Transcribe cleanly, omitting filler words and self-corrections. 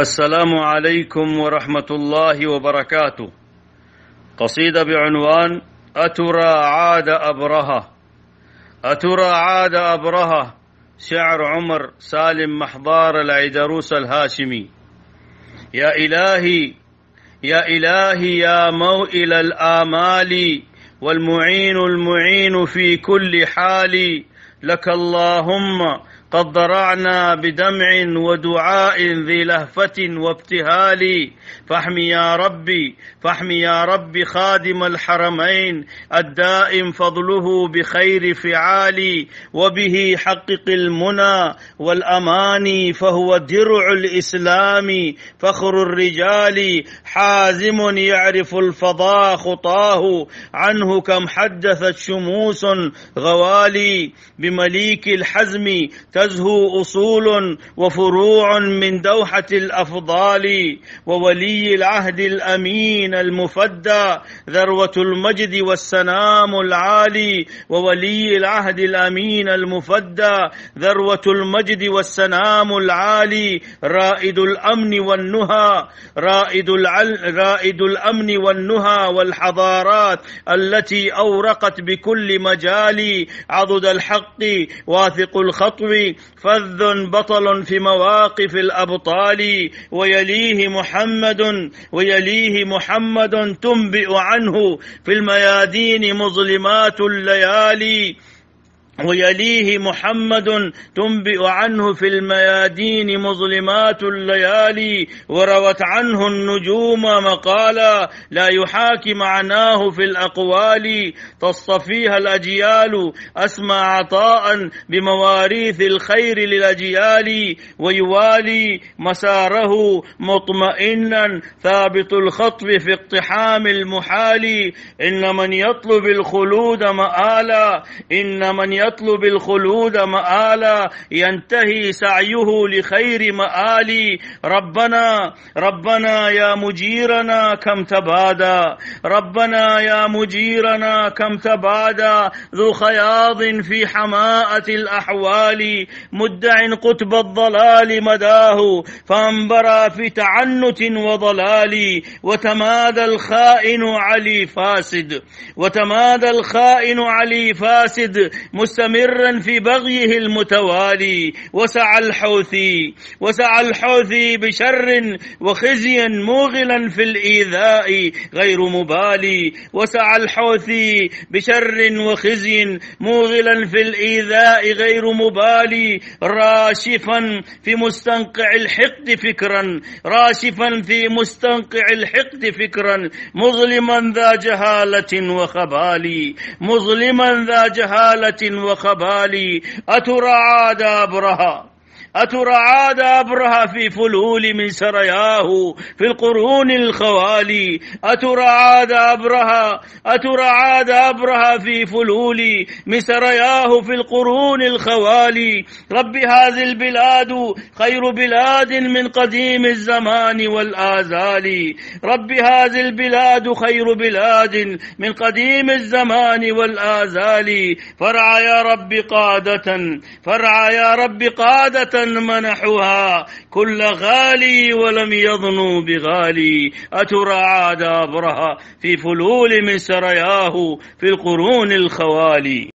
السلام عليكم ورحمة الله وبركاته. قصيدة بعنوان أترى عاد أبرهة. أترى عاد أبرهة، شعر عمر سالم محضار العيدروس الهاشمي. يا إلهي يا إلهي يا موئل الآمال، والمعين المعين في كل حال، لك اللهم قد ضرعنا بدمع ودعاء ذي لهفة وابتهال، فاحمي يا ربي خادم الحرمين الدائم فضله بخير فعال، وبه حقق المنى والأماني، فهو درع الإسلام فخر الرجال، حازم يعرف الفضاء خطاه، عنه كم حدثت شموس غوالي، بمليك الحزم تزهو أصول وفروع من دوحة الأفضال، وولي العهد الأمين المفدى ذروة المجد والسنام العالي، وولي العهد الأمين المفدى ذروة المجد والسنام العالي، رائد الأمن والنهى رائد الأمن والنهى والحضارات التي أورقت بكل مجال، عضد الحق واثق الخطو فذ بطل في مواقف الأبطال، ويليه محمد تنبئ عنه في الميادين مظلمات الليالي، ويليه محمد تنبئ عنه في الميادين مظلمات الليالي، وروت عنه النجوم مقالا لا يحاكي معناه في الأقوال، تصطفيها الأجيال أسمى عطاء بمواريث الخير للأجيال، ويوالي مساره مطمئنا ثابت الخطو في اقتحام المحال، إن من يطلب الخلود مآلا ينتهي سعيه لخير مآل، ربنا يا مجيرنا كم تبادى ذو خياض في حماءة الأحوال، مدع قطب الضلال مداه فانبرى في تعنت وضلال، وتمادى الخائن علي فاسد مستمرا في بغيه المتوالي، وسعى الحوثي بشر وخزي موغلا في الإيذاء غير مبالي، راشفا في مستنقع الحقد فكرا مظلما ذا جهالة وخبال، أترى عاد أبرهة في فلول من سرياه في القرون الخوالي، أترى عاد أبرهة في فلول من سرياه في القرون الخوالي، رب هذه البلاد خير بلاد من قديم الزمان والآزال، فرعى يا رب قادة منحها كل غالي ولم يظنوا بغالي، أترى عاد أبرهة في فلول من سرياه في القرون الخوالي.